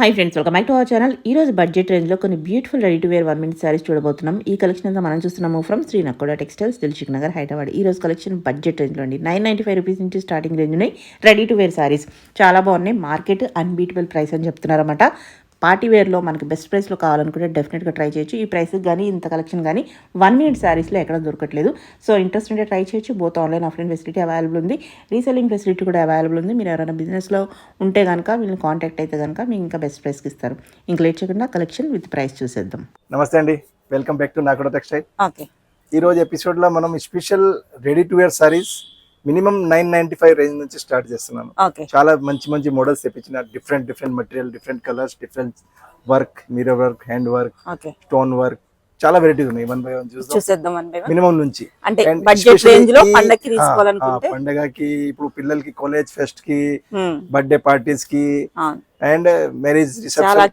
Hi friends, welcome back to our channel. ఈ రోజు budget రేంజ్లో కొన్ని beautiful ready to wear 1 minute saris చూడబోతున్నాం. ఈ కలెక్షన్ అంతా మనం చూస్తున్నాము from Shri Nakoda textiles, Dilsukhnagar, Hyderabad. ఈ రోజు కలెక్షన్ బడ్జెట్ రేంజ్లో అండి. 995 రూపీస్ నుంచి స్టార్టింగ్ రేంజ్ ఉన్నాయి రెడీ టు వేర్ సారీస్. చాలా బాగున్నాయి. మార్కెట్ అన్బీటబుల్ ప్రైస్ అని చెప్తున్నారన్నమాట. పార్టీ వేర్లో మనకి బెస్ట్ ప్రైస్లో కావాలనుకుంటే డెఫినెట్గా ట్రై చేయొచ్చు. ఈ ప్రైస్కి కానీ ఇంత కలెక్షన్ కానీ 1 minute శారీస్లో ఎక్కడ దొరకట్లేదు. సో ఇంట్రెస్ట్ ఉంటే ట్రై చేయొచ్చు. Both online offline facility available ఉంది. రీసెల్లింగ్ ఫెసిలిటీ కూడా అవైలబుల్ ఉంది. మీరు ఎవరైనా బిజినెస్లో ఉంటే కనుక వీళ్ళని కాంటాక్ట్ అయితే కనుక మీకు ఇంకా బెస్ట్ ప్రైస్కి ఇస్తారు. ఇంకా లేట్ చేయకుండా కలెక్షన్ విత్ ప్రైస్ చూసేద్దాం. నమస్తే అండి, welcome back to Nakoda textile. Okay, ఈ రోజు ఎపిసోడ్లో మనం special ready to wear saris minimum 995 range నుంచి స్టార్ట్ చేస్తున్నాను. చాలా మంచి మంచి మోడల్స్ తెప్పించిన, different material, different colours, different work, mirror work, hand work, stone work, చాలా వెరైటీస్ ఉన్నాయి. 1 by 1 చూద్దాం. మినిమం నుంచి అంటే బడ్జెట్ రేంజ్ లో పండగకి తీసుకోవాలనుకుంటే, పండగకి, ఇప్పుడు పిల్లలకి కాలేజ్ ఫెస్ట్ కి, బర్త్డే పార్టీస్ కి అండ్ మ్యారేజ్ రిసెప్షన్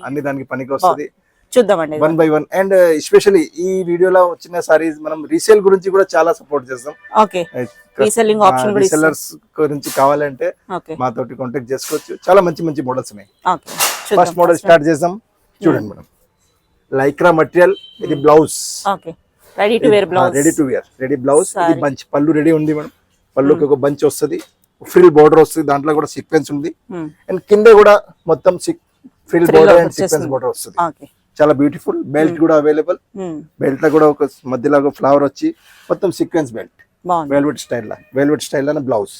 అన్ని దానికి పనికి వస్తుంది. చూద్దామండి 1 by 1. అండ్ ఎస్పెషల్లీ ఈ వీడియోలో వచ్చిన సారీస్ మనం రీసేల్ గురించి కూడా చాలా సపోర్ట్ చేస్తాం. రీసెల్లింగ్ ఆప్షన్ కూడా రీసెల్లర్స్ గురించి కావాలంటే మాతోటి కాంటాక్ట్ చేసుకోవచ్చు. చాలా మంచి మోడల్స్ ఉన్నాయి. ఫస్ట్ మోడల్ స్టార్ట్ చేద్దాం. చూడండి మేడం, లైక్రా మటీరియల్, ఇది blouse, ready to wear blouse, ready blouse. ఇది బంచ్ పళ్ళు రెడీ ఉంది మేడం. పళ్ళుకి ఒక బంచ్ వస్తుంది, ఫ్రిల్ బోర్డర్ వస్తుంది, దాంట్లో కూడా సీక్వెన్స్ ఉంది. అండ్ కింద కూడా మొత్తం frill border and sequence border వస్తుంది. చాలా బ్యూటిఫుల్. బెల్ట్ కూడా అవైలబుల్. బెల్ట్ లో కూడా ఒక మధ్యలో ఒక ఫ్లవర్ వచ్చి మొత్తం సీక్వెన్స్ బెల్ట్, వెల్వెట్ స్టైల్ అనే బ్లౌజ్.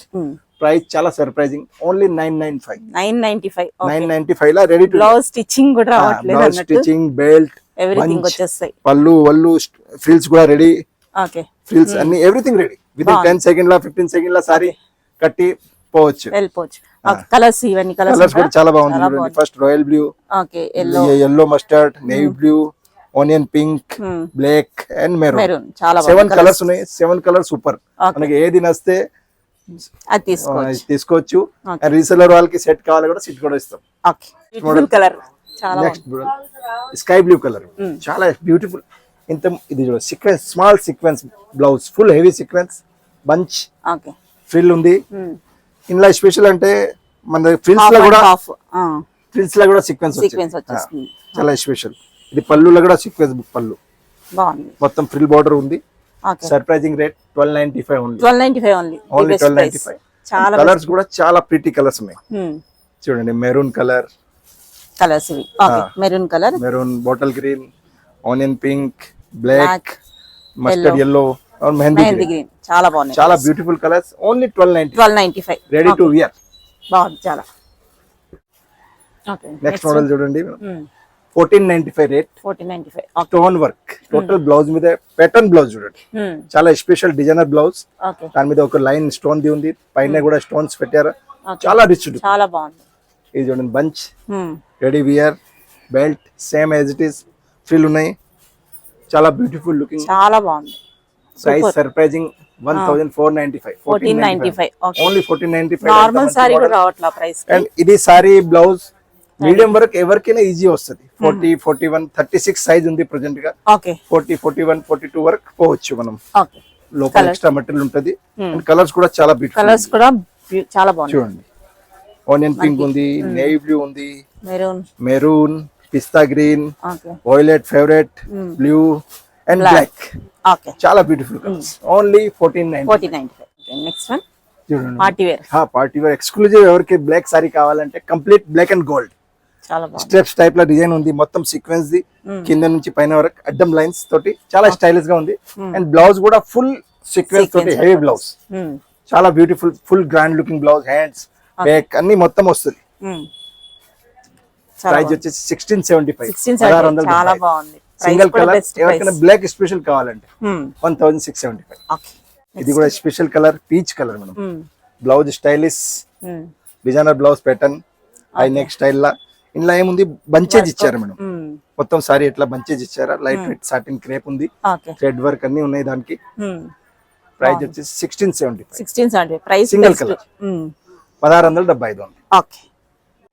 ప్రైస్ చాలా surprising, only 995 law ready to blouse stitching కూడా రావట్లేదు. బ్లౌజ్ స్టిచ్చింగ్, బెల్ట్, ఎవ్రీథింగ్ వచ్చేస్తాయి. పళ్ళు ఫ్రిల్స్ కూడా రెడీ. ఫ్రిల్స్ అన్ని ఎవ్రీథింగ్ రెడీ. విత్ 10 సెకండ్ లా 15 సెకండ్ లా సారీ కట్టి వెళ్ళిపోవచ్చు. కలర్స్, ఇవన్నీ కలర్స్ కూడా చాలా బాగుంది. First royal blue, yellow mustard, navy blue, onion pink, black and maroon. 7 colours ఉన్నాయి. 7 కలర్స్ సూపర్. మనకి ఏది నస్తే తీసుకోవచ్చు. రీసెలర్ వాళ్ళకి సెట్ కావాలి కూడా సెట్ కూడా ఇస్తాం. నెక్స్ట్ స్కై బ్లూ కలర్, చాలా బ్యూటిఫుల్. ఇది sequence, small sequence blouse, full heavy sequence, bunch, frill ఉంది. ఇందులో స్పెషల్ అంటే మన ఫ్రిల్స్ లో కూడా సీక్వెన్స్ వచ్చేస్తుంది. చాలా స్పెషల్. ఇది పళ్ళులో కూడా సీక్వెన్స్ పళ్ళు, మొత్తం ఫ్రిల్ బార్డర్ ఉంది. Surprising rate 1295 only. 1295. చాలా కలర్స్ కూడా చాలా ప్రిటీ కలర్స్ ఉన్నాయి. చూడండి, maroon colour, maroon, bottle green, onion pink, black, mustard yellow, mehndi green. చాలా బాగున్నాయి. చాలా beautiful colours. Only 1295 ready to wear. బాగుంది చాలా. నెక్స్ట్ మోడల్ చూడండి, 1495 రేట్. 1495. స్టోన్ వర్క్, టోటల్ బ్లౌజ్ మీద ప్యాటర్న్ బ్లౌజ్ చూడండి. చాలా స్పెషల్ డిజైనర్ బ్లౌజ్. దాని మీద ఒక లైన్ స్టోన్ ది ఉంది, పైన కూడా స్టోన్స్ పెట్టారు. చాలా రిచ్, చాలా బాగుంది. ఇది చూడండి, bunch, ready wear, belt same as it is, frill ఉన్నాయి. చాలా బ్యూటిఫుల్ లుకింగ్, చాలా బాగుంది. Price surprising 1495. 1495 only 1495. Normal sari కూడా రావట్లా ప్రైస్. అండ్ ఇది సారీ బ్లౌజ్ మీడియం వరకు ఎవరికైనా ఈజీ వస్తుంది. 40, 41, 36 సైజ్ ఉంది ప్రెసెంట్ గా. 40, 41, 42 వరకు పోవచ్చు మనం. లోపల ఎక్స్ట్రా మెటీరియల్ ఉంటది. అండ్ కలర్స్ కూడా చాలా బ్యూటిఫుల్. కలర్స్ కూడా చాలా బాగుంది. చూడండి, ఆనియన్ పింక్ ఉంది, నేవీ బ్లూ ఉంది, maroon, pista green, violet, favourite blue and black. చాలా beautiful colours. Only 1495. Next one చూడండి, పార్టీ వేర్ ఎక్స్క్లూజివ్. ఎవరికి బ్లాక్ సారీ కావాలంటే complete black and gold, steps type లో డిజైన్ ఉంది. మొత్తం సీక్వెన్స్ ది కింద నుంచి పైన వరకు అడ్డం లైన్స్ తోటి చాలా స్టైలిష్ గా ఉంది. అండ్ బ్లౌజ్ కూడా ఫుల్ సీక్వెన్స్ తోటి హెవీ బ్లౌజ్, చాలా beautiful, full grand looking blouse, hands, back అన్ని మొత్తం వస్తుంది. ప్రైస్ వచ్చేసి 1675. Single colour. ఎవరికైనా బ్లాక్ స్పెషల్ కావాలంటే 1675. ఇది కూడా special colour, peach colour madam. Blouse stylish designer blouse pattern, high neck style లా. ఇందులో ఏముంది, బంచేజ్ ఇచ్చారు మేడం. మొత్తం సారీ ఎట్లా బంచేజ్ ఇచ్చారా. లైట్ వెయిట్ సాటిన్ క్రేప్ ఉంది, థ్రెడ్ వర్క్ అన్ని ఉన్నాయి దానికి. ప్రైస్ వచ్చేసి 1675. Single colour 1675.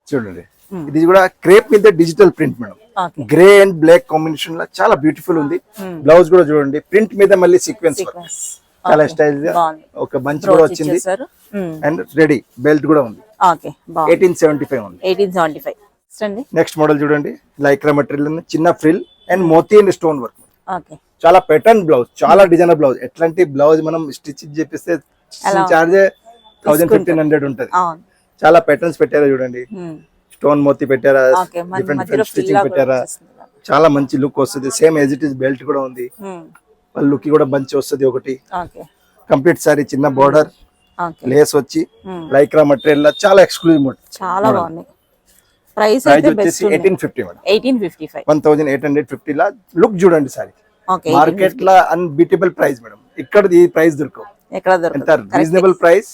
చూడండి, ఇది కూడా క్రేప్ మీద digital print madam. Grey and black combination లో చాలా బ్యూటిఫుల్ ఉంది. బ్లౌజ్ కూడా చూడండి, ప్రింట్ మీద మళ్ళీ సీక్వెన్స్ చాలా స్టైల్ గా ఒక బంచ్ కూడా వచ్చింది. అండ్ రెడీ బెల్ట్ కూడా ఉంది. ఓకే బాగుంది. 1875 ఉంది. 1875 అండి. నెక్స్ట్ మోడల్ చూడండి, లైక్రా మెటీరియల్ చిన్న ఫ్రిల్ అండ్ మోతీ అండ్ స్టోన్ వర్క్. ఓకే చాలా ప్యాటర్న్ బ్లౌజ్, చాలా డిజైనర్ బ్లౌజ్. ఎట్లాంటి బ్లౌజ్ మనం స్టిచ్ చేపిస్తే చార్జ్ 1500 ఉంటది. అవును. చాలా ప్యాటర్న్స్ పెట్టారా చూడండి, స్టోన్ మోతీ పెట్టారా, డిఫరెంట్ డిఫరెంట్ స్టిచింగ్ పెట్టారా, చాలా మంచి లుక్ వస్తుంది. Same as it is belt కూడా ఉంది, లుక్ కూడా మంచి వస్తుంది. ఒకటి కంప్లీట్ సారీ చిన్న బోర్డర్ లేస్ వచ్చి లైక్రా మెటీరియల్ చాలా ఎక్స్క్లూజివ్ మోడల్. చాలా బాగుంది. ప్రైస్ వచ్చేసి 1850 మేడం. 1855 1850 లా లుక్ చూడండి సారీ. మార్కెట్ లా అన్బీటబుల్ ప్రైస్ మేడం. ఇక్కడ ఈ ప్రైస్ దొరకవు. ఎక్కడ దొరకదు. ఎంత reasonable price,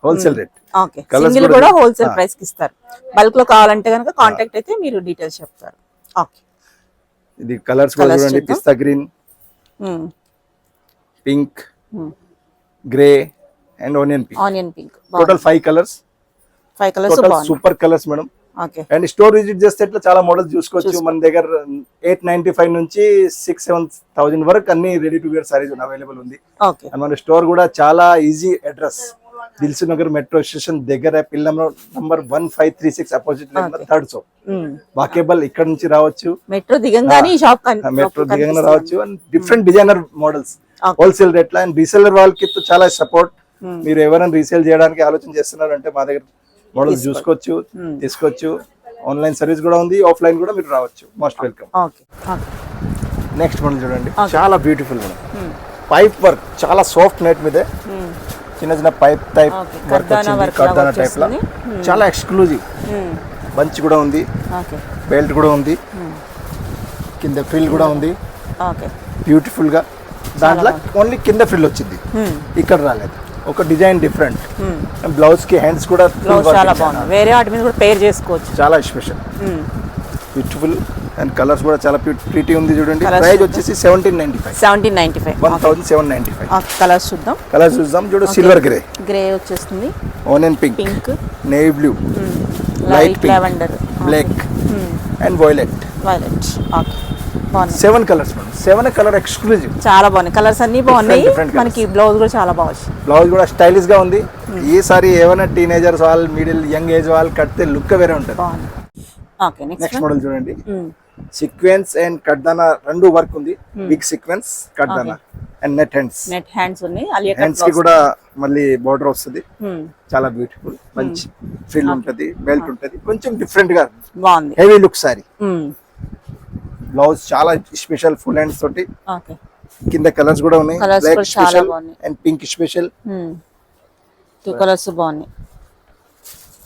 wholesale rate. Okay, single కూడా హోల్సేల్ ప్రైస్ కి ఇస్తారు. బల్క్ లో కావాలంటే కనుక కాంటాక్ట్ అయితే మీరు డీటెయిల్స్ చెప్తారు. ఓకే, ఇది కలర్స్ కూడా చూడండి, pista green, pink, grey and onion pink. Total 5 colours. 5 colours super colours madam. Okay, and store visit చేస్తే ఇట్లా చాలా మోడల్స్ చూసుకోవచ్చు. మన దగ్గర 895 నుంచి 6-7,000 వరకు అన్ని ready to wear saris available ఉంది. ఓకే, అండ్ మన స్టోర్ కూడా చాలా easy address, Dilsukhnagar metro station దగ్గర, pillar number 1536 opposite third shop walkable. ఇక్కడ నుంచి రావచ్చు, మెట్రో దిగంగానే రావచ్చు. And different designer models wholesale rate లో. అండ్ రీసెల్లర్ వాళ్ళకి చాలా సపోర్ట్. మీరు ఎవరైనా రీసేల్ చేయడానికి ఆలోచన చేస్తున్నారు అంటే మా దగ్గర మోడల్స్ చూసుకోవచ్చు, తీసుకోవచ్చు. ఆన్లైన్ సర్వీస్ కూడా ఉంది, ఆఫ్లైన్ కూడా మీరు రావచ్చు. Most welcome. నెక్స్ట్ మోడల్ చూడండి, చాలా బ్యూటిఫుల్ మేడం. పైప్ వర్క్, చాలా సాఫ్ట్ నెట్ మీద చిన్న చిన్న పైప్ టైప్ వర్క్ వచ్చింది, కర్దానా టైప్ లా. చాలా ఎక్స్క్లూజివ్. బంచ్ కూడా ఉంది, బెల్ట్ కూడా ఉంది, కింద ఫ్రిల్ కూడా ఉంది బ్యూటిఫుల్ గా. దాంట్లో ఓన్లీ కింద ఫ్రిల్ వచ్చింది, ఇక్కడ రాలేదు. ఒక డిజైన్ డిఫరెంట్. బ్లౌజ్ కి హ్యాండ్స్ కూడా చాలా బాగుంది. వేరే వాటి మీద కూడా పేర్ చేసుకోవచ్చు. చాలా స్పెషల్, బ్యూటిఫుల్. అండ్ కలర్స్ కూడా చాలా ప్రీటీ ఉంది చూడండి. ప్రైస్ వచ్చేసి 1795. 1795. కలర్స్ చూద్దాం. చూడు, సిల్వర్ గ్రే వచ్చేస్తుంది, onion pink, navy blue, light pink, lavender, black and violet. 7 colours. 7 colour exclusive. చాలా బాగున్నాయి కలర్స్, అన్ని బాగున్నాయి. మనకి బ్లౌజ్ కూడా చాలా బాగుంది. బ్లౌజ్ కూడా స్టైలిష్ గా ఉంది. ఈసారి ఏమైనా టీనేజర్స్ వాళ్ళు, మిడిల్ యంగ్ ఏజ్ వాళ్ళు కడితే లుక్ వేరే ఉంటుంది. నెక్స్ట్ మోడల్ చూడండి, సీక్వెన్స్ అండ్ కడ్దానా రెండు వర్క్ ఉంది. బిగ్ సీక్వెన్స్, కడ్దానా అండ్ నెట్ హ్యాండ్స్ ఉన్నాయి. హ్యాండ్స్ కి కూడా మళ్ళీ బార్డర్ వస్తుంది. చాలా బ్యూటిఫుల్. మంచి ఫ్రిల్ ఉంటది, బెల్ట్ ఉంటది, కొంచెం డిఫరెంట్ గా బాగుంది. Heavy look sari. బ్లౌజ్ చాలా స్పెషల్, ఫుల్ హ్యాండ్స్ తోటి. కింద కలర్స్ కూడా ఉన్నాయి, black special and pink special. 2 colours బాగున్నాయి.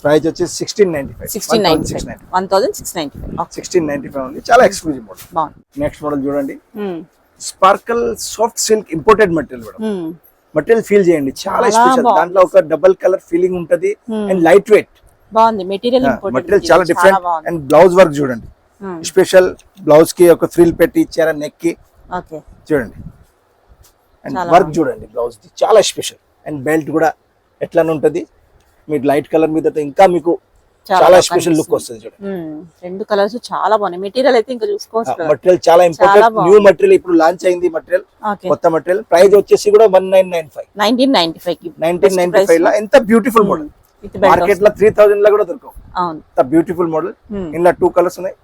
ప్రైస్ వచ్చి 1695. 1695 ఉంది. చాలా ఎక్స్క్లూజివ్ మోడల్. నెక్స్ట్ మోడల్ చూడండి, sparkle soft silk imported material madam. Material feel చేయండి, చాలా స్పెషల్. దాంట్లో ఒక డబుల్ కలర్ ఫీలింగ్ ఉంటది అండ్ లైట్ వెయిట్. బాగుంది మెటీరియల్. చాలా డిఫరెంట్. అండ్ బ్లౌజ్ వర్క్ చూడండి, స్పెషల్. బ్లౌజ్ కి ఒక ఫ్రిల్ పెట్టి ఇచ్చారా నెక్ కి, చూడండి. అండ్ వర్క్ చూడండి, బ్లౌజ్ కి చాలా స్పెషల్. అండ్ బెల్ట్ కూడా ఎట్లా ఉంటది, మీరు లైట్ కలర్ మీద ఇంకా మీకు చాలా స్పెషల్ లుక్ వస్తుంది. చూడండి, 2 కలర్స్ చాలా బాగున్నాయి. మెటీరియల్ అయితే ఇంకా చూసుకోవచ్చు. మెటీరియల్ చాలా ఇంపార్టెంట్. న్యూ మెటీరియల్, ఇప్పుడు లాంచ్ అయింది మెటీరియల్, కొత్త మెటీరియల్. ప్రైస్ వచ్చేసి కూడా 1995 లా. ఎంత బ్యూటిఫుల్ మోడల్. మార్కెట్ లో 3000 లో కూడా దొరకవు. అంత బ్యూటిఫుల్ మోడల్. ఇందులో 2 కలర్స్ ఉన్నాయి.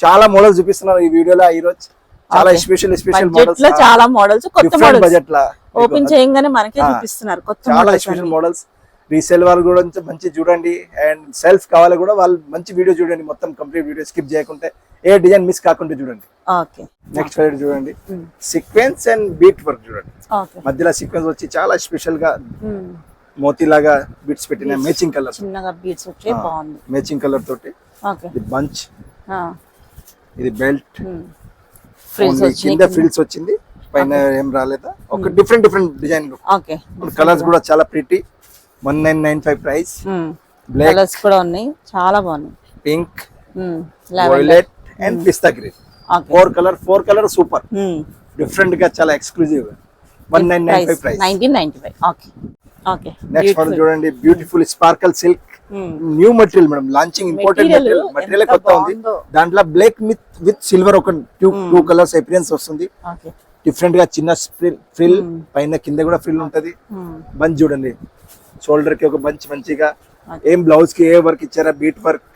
చాలా మోడల్స్ చూపిస్తున్నారు ఈ వీడియోలో ఈ రోజు. చాలా స్పెషల్ మోడల్స్, చాలా మోడల్స్, కొత్త మోడల్స్ బడ్జెట్ లా ఓపెన్ చేయగానే మనకే చూపిస్తున్నారు కొత్త చాలా స్పెషల్ మోడల్స్. రీసేల్ వాళ్ళు కూడా మంచి చూడండి. అండ్ సెల్ఫ్ కావాలి కూడా వాళ్ళు మంచి వీడియో చూడండి, మొత్తం కంప్లీట్ వీడియో స్కిప్ చేయకుంటే, ఏ డిజైన్ మిస్ కాకుండా చూడండి. నెక్స్ట్ వైడ్ చూడండి, సీక్వెన్స్ అండ్ బీట్ వర్క్ చూడండి. మధ్యలో సీక్వెన్స్ వచ్చి చాలా స్పెషల్ గా మోతీ లాగా బీట్స్ పెట్టిన మ్యాచింగ్ కలర్, మ్యాచింగ్ కలర్ తోటి. ఇది బంచ్, ఇది బెల్ట్, కింద ఫ్రిల్స్ వచ్చింది, పైన ఏం రాలేదా. ఒక డిఫరెంట్ డిజైన్. కలర్స్ కూడా చాలా ప్రిటీ. 1995 ప్రైస్. బ్లాక్ కలర్స్ కూడా ఉన్నాయి, చాలా బాగున్నాయి. Pink, violet and pista green. 4 colour super different గా, చాలా exclusive. 1995 price. 1995. Okay. Next model చూడండి, beautiful sparkle silk, new material madam. Launching important material కొత్త ఉంది. దాంట్లో బ్లాక్ విత్ సిల్వర్ ఒక 2 కలర్స్ అపియరెన్స్ వస్తుంది. డిఫరెంట్ గా చిన్న ఫ్రిల్, పైన కింద కూడా ఫ్రిల్ ఉంటది. బంచ్ చూడండి, షోల్డర్ కి ఒక మంచిగా ఏం బ్లౌజ్ కి ఏ వర్క్ ఇచ్చారా, బీట్ వర్క్,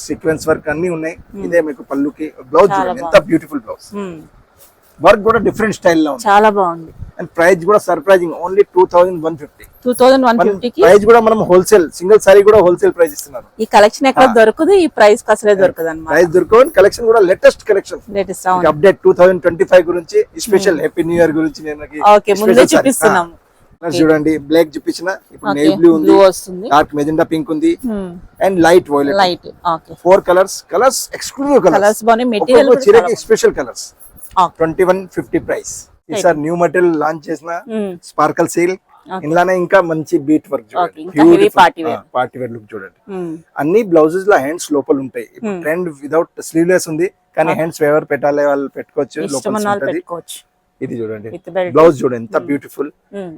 సీక్వెన్స్ వర్క్ అన్ని ఉన్నాయి. ఇదే మీకు పళ్ళుకి బ్లౌజ్ చూడండి ఎంత బ్యూటిఫుల్ బ్లౌజ్. వర్క్ కూడా డిఫరెంట్ స్టైల్ లో ఉంది, చాలా బాగుంది. అండ్ ప్రైస్ కూడా సర్ప్రైజింగ్, ఓన్లీ 2150. 2150 కి ప్రైస్ కూడా మనం హోల్సేల్, సింగిల్ సారీ కూడా హోల్సేల్ ప్రైస్ ఇస్తున్నారు. ఈ కలెక్షన్ ఎక్కడ దొరకదు, ఈ ప్రైస్ కి అసలే దొరకదు అన్నమాట. ప్రైస్ దొరకదు. కలెక్షన్ కూడా లేటెస్ట్ కలెక్షన్, లేటెస్ట్ అప్డేట్ 2025 గురించి స్పెషల్ హ్యాపీ న్యూ ఇయర్ గురించి నేను ఓకే ముందే చూపిస్తున్నాము. చూడండి బ్లాక్ చూపించిన, ఇప్పుడు నేవీ బ్లూ ఉంది, డార్క్ మెజెండా పింక్ ఉంది, and light violet. Light okay 4 colours exclusive colours బాగున్నాయి. మెటీరియల్ కూడా చీరకి స్పెషల్ కలర్స్. 2150 ప్రైస్. ఈసారి న్యూ మెటీరియల్ లాంచ్ చేసిన స్పార్కల్ సిల్క్, ఇందులోనే ఇంకా మంచి బీట్ వర్క్ చూడండి, పార్టీ వేర్ లుక్ చూడండి. అన్ని బ్లౌజెస్ లో హ్యాండ్స్ లోపల ఉంటాయి. ఇప్పుడు ట్రెండ్ వితౌట్ స్లీవ్లెస్ ఉంది, కానీ హ్యాండ్స్ ఎవరు పెట్టాలి వాళ్ళు పెట్టుకోవచ్చు, లోపల. ఇది చూడండి బ్లౌజ్ చూడండి ఎంత బ్యూటిఫుల్,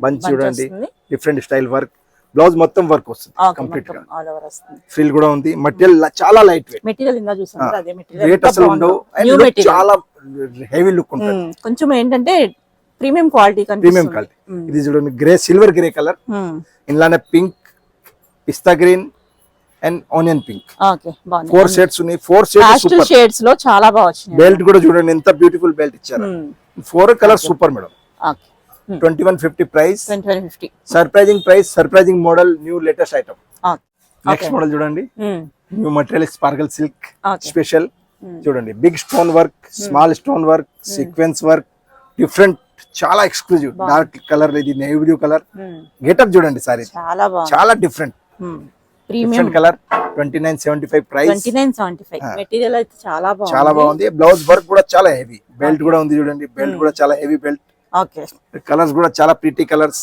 మంచి చూడండి డిఫరెంట్ స్టైల్ వర్క్. బ్లౌజ్ మొత్తం వర్క్ వస్తుంది కంప్లీట్ గా, ఫ్రిల్ కూడా ఉంది. మెటీరియల్ చాలా లైట్ వెయిట్, రేట్ అసలు ఉండవు, చాలా హెవీ లుక్ ఉంటుంది. కొంచెం ఏంటంటే ప్రీమియం క్వాలిటీ. ఇది చూడండి గ్రే, సిల్వర్ గ్రే కలర్, ఇందులోనే pink, pista green and onion pink. 4 shades ఉన్నాయి. 4 షేడ్స్ లో చాలా బాగా వచ్చింది. బెల్ట్ కూడా చూడండి ఎంత బ్యూటిఫుల్ బెల్ట్ ఇచ్చారు. 4 colour super madam. 2150 price. Surprising price, surprising model, new latest item. Next model చూడండి, new material sparkle silk special. చూడండి big stone work, small stone work, sequence work, different, చాలా ఎక్స్క్లూజివ్. డార్క్ కలర్, ఇది navy blue colour. Getup చూడండి సారీ చాలా different, premium colour. 2975 price. 2975 material అయితే చాలా బాగుంది. Blouse work కూడా చాలా హెవీ, బెల్ట్ కూడా ఉంది చూడండి, బెల్ట్ కూడా చాలా హెవీ బెల్ట్. ఓకే కలర్స్ కూడా చాలా ప్రిటీ కలర్స్.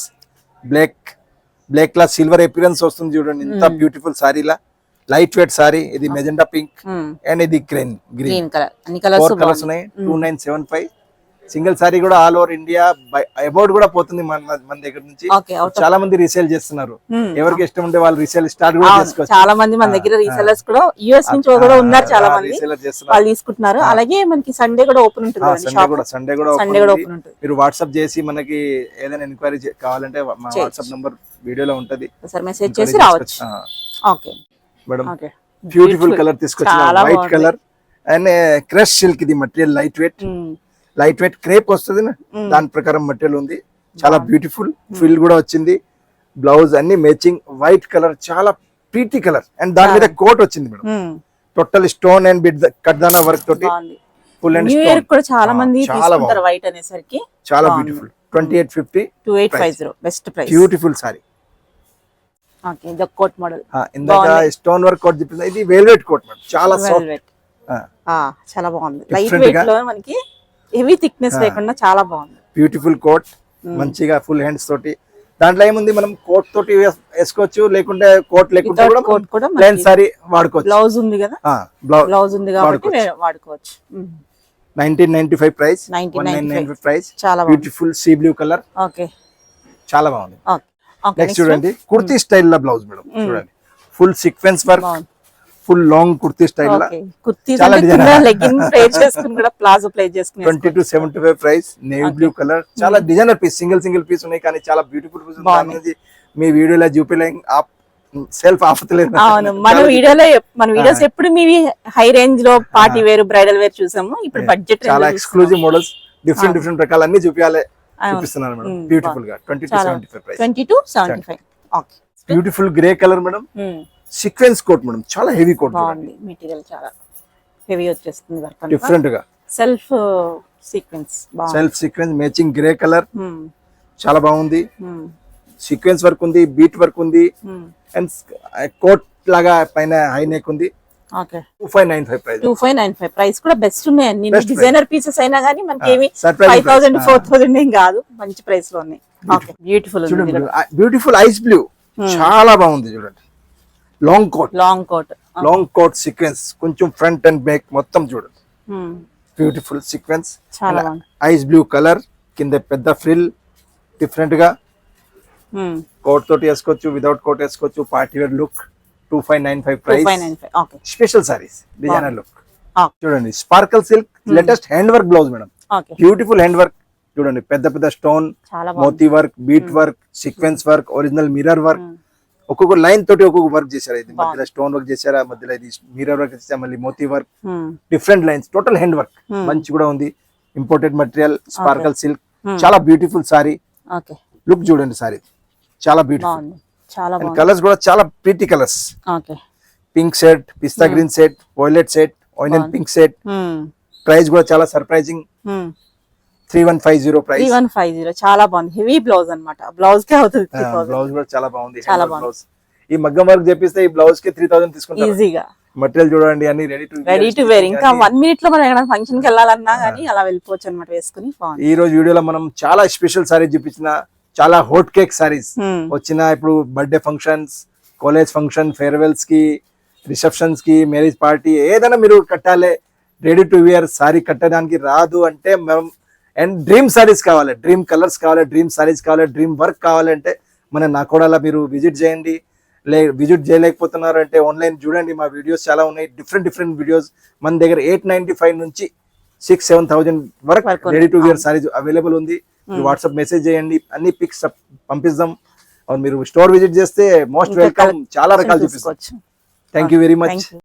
బ్లాక్ లా సిల్వర్ అపిరెన్స్ వస్తుంది చూడండి, ఎంత బ్యూటిఫుల్ సారీలా. Light weight sari. ఇది మెజెండా పింక్ అండ్ ఇది గ్రీన్ కలర్. అన్ని కలర్స్ ఉన్నాయి. 2975 సింగిల్ సారీ కూడా ఆల్ ఓవర్ ఇండియా అబౌట్ కూడా పోతుంది మన దగ్గర నుంచి. చాలా మంది రీసేల్ చేస్తున్నారు. ఎవరికి ఇష్టం ఉంటే వాళ్ళు రీసేల్ స్టార్ట్ కూడా చేసుకోవచ్చు. చాలా మంది మన దగ్గర రీసెలర్స్ కూడా యుఎస్ నుంచి కూడా ఉన్నారు, చాలా మంది వాళ్ళు తీసుకుంటున్నారు. అలాగే మనకి సండే కూడా ఓపెన్ ఉంటుంది. సండే కూడా ఓపెన్ ఉంటుంది. మీరు వాట్సాప్ చేసి మనకి ఏదైనా ఎంక్వైరీ కావాలంటే మా వాట్సాప్ నంబర్ వీడియోలో ఉంటది, మెసేజ్ చేసి రావచ్చు. ఓకే మేడం, బ్యూటిఫుల్ కలర్ తీసుకొచ్చిన, white colour and crush silk. ఇది మెటీరియల్ లైట్ వెయిట్ క్రేప్ వస్తుంది, దాని ప్రకారం మెటీరియల్ ఉంది. చాలా బ్యూటిఫుల్ ఫిల్ కూడా వచ్చింది. బ్లౌజ్ అన్ని మ్యాచింగ్, వైట్ కలర్, చాలా ప్రీటీ కలర్. అండ్ దాని మీద కోట్ వచ్చింది madam, total stone and bead కడ్దానా వర్క్ తోటి ఫుల్ అండ్ స్టోన్. కూడా చాలా మంది తీసుకుంటారు వైట్ అనేసరికి. చాలా beautiful. 2850 best price. Beautiful sari. Okay ఇది కోట్ మోడల్. ఇందాక స్టోన్ వర్క్ కోట్ చెప్పింది, ఇది వెల్వెట్ కోట్ మేడం, చాలా సాఫ్ట్, చాలా బాగుంది. లైట్ వెయిట్ లో మనకి హెవీ థిక్నెస్ లేకుండా చాలా బాగుంది. బ్యూటిఫుల్ కోట్, మంచిగా ఫుల్ హ్యాండ్స్ తోటి. దాంట్లో ఏముంది, మనం కోట్ తోటి వేసుకోవచ్చు, లేకుంటే కోట్ లేకుంటే కూడా ప్లెయిన్ సారీ వాడుకోవచ్చు. బ్లౌజ్ ఉంది కదా, బ్లౌజ్ ఉంది కాబట్టి వాడుకోవచ్చు. 1995 ప్రైస్. 1995 ప్రైస్. చాలా beautiful sea blue colour. Okay చాలా బాగుంది. నెక్స్ట్ చూడండి కుర్తీ స్టైల్ లో బ్లౌజ్ మేడం. చూడండి full sequence work, full long kurti style లా. చాలా లెగ్గిన్ ప్లే చేసుకుని కూడా ప్లాజో ప్లే చేసుకుని. 2275 ప్రైస్. Navy blue colour. చాలా డిజైనర్ పీస్, సింగిల్ పీస్ ఉన్నాయి, కానీ చాలా బ్యూటిఫుల్ పీస్ ఉంది. మీ వీడియోలో చూపిలేం, సెల్ఫ్ ఆపుతలేదు. అవును, మన వీడియోస్ ఎప్పుడు మీవి హై రేంజ్ లో పార్టీ వేర్, బ్రైడల్ వేర్ చూసాము. ఇప్పుడు బడ్జెట్ చాలా ఎక్స్క్లూజివ్ మోడల్స్, డిఫరెంట్ రకాల అన్ని చూపిస్తున్నాను మేడం. బ్యూటిఫుల్ గా 2275 price. 2275. Okay beautiful grey colour madam. Sequence coat madam, చాలా హెవీ కోట్. బాగుంది మెటీరియల్, చాలా హెవీ వచ్చేస్తుంది వర్క్. డిఫరెంట్ గా self sequence matching grey colour, చాలా బాగుంది. సీక్వెన్స్ వర్క్ ఉంది, బీట్ వర్క్ ఉంది, అండ్ కోట్ లాగా పైన హై నెక్ ఉంది. Okay 2595 price. 2595 ప్రైస్ కూడా బెస్ట్ ఉన్నాయి. అన్ని డిజైనర్ పీసెస్ అయినా గానీ మనకి ఏమి 5000 4000 ఏం కాదు, మంచి ప్రైస్ లో ఉన్నాయి. ఓకే బ్యూటిఫుల్ ఐస్ బ్లూ, చాలా బాగుంది. చూడండి లాంగ్ కోట్ సీక్వెన్స్, కొంచెం ఫ్రంట్ అండ్ బ్యాక్ మొత్తం చూడండి. Beautiful sequence, ice blue colour, కింద పెద్ద ఫ్రిల్, డిఫరెంట్ గా. కోట్ తోటి వేసుకోవచ్చు, వితౌట్ కోట్ వేసుకోవచ్చు. Party wear look. 2595 price. Special saris, designer look. చూడండి sparkle silk, latest hand work blouse madam. Beautiful hand work చూడండి, పెద్ద stone, moti work, bead work, sequence work, original mirror work, ఒక్కొక్క line తోటి ఒక్కొక్క వర్క్ చేశారు. ఇది మధ్యలో స్టోన్ వర్క్ చేశారా, మధ్యలో ఇది మిర్రర్ వర్క్ చేశారు, మళ్ళీ moti work, different lines, total hand work మంచి కూడా ఉంది. ఇంపోర్టెడ్ మెటీరియల్, స్పార్కల్ సిల్క్, చాలా బ్యూటిఫుల్ సారీ. లుక్ చూడండి సారీ చాలా బ్యూటిఫుల్, చాలా కలర్స్ కూడా చాలా pretty colours. Pink set, pista green set, violet set, onion pink set. Price కూడా చాలా సర్ప్రైజింగ్, 3150 ప్రైస్. 3150 చాలా బాగుంది. హెవీ బ్లౌజ్ అన్నమాట, బ్లౌజ్ కే అవుతుంది. బ్లౌజ్ కూడా చాలా బాగుంది, చాలా బ్లౌజ్. ఈ మగ్గం వర్క్ చేపిస్తే ఈ బ్లౌజ్ కి 3000 తీసుకుంటారు ఈజీగా. మెటీరియల్ చూడండి అన్ని రెడీ టు వేర్. ఇంకా 1 మినిట్ లో మనం ఎక్కడ ఫంక్షన్ కి వెళ్ళాలన్నా గానీ అలా వెళ్ళిపోవచ్చు అన్నమాట వేసుకుని. ఈ రోజు వీడియోలో మనం చాలా స్పెషల్ సారీస్ చూపించిన, చాలా హాట్ కేక్ సారీస్ వచ్చిన. ఇప్పుడు birthday functions, college function, farewells కి, రిసెప్షన్స్ కి, మ్యారేజ్ పార్టీ ఏదైనా మీరు కట్టాలి, రెడీ టు వేర్ సారీ కట్టడానికి రాదు అంటే మనం, అండ్ డ్రీమ్ సారీస్ కావాలి, డ్రీమ్ కలర్స్ కావాలి, డ్రీమ్ సారీస్ కావాలి, డ్రీమ్ వర్క్ కావాలంటే మన నాకోడాలా మీరు విజిట్ చేయండి. విజిట్ చేయలేకపోతున్నారు అంటే ఆన్లైన్ చూడండి, మా వీడియోస్ చాలా ఉన్నాయి, డిఫరెంట్ వీడియోస్. మన దగ్గర 895 నుంచి 6-7,000 వరకు ready to wear saris available ఉంది. వాట్సాప్ మెసేజ్ చేయండి, అన్ని పిక్స్ పంపిస్తాం. మీరు స్టోర్ విజిట్ చేస్తే మోస్ట్ వెల్కమ్, చాలా రకాలు చూపిస్తాం. Thank you very much.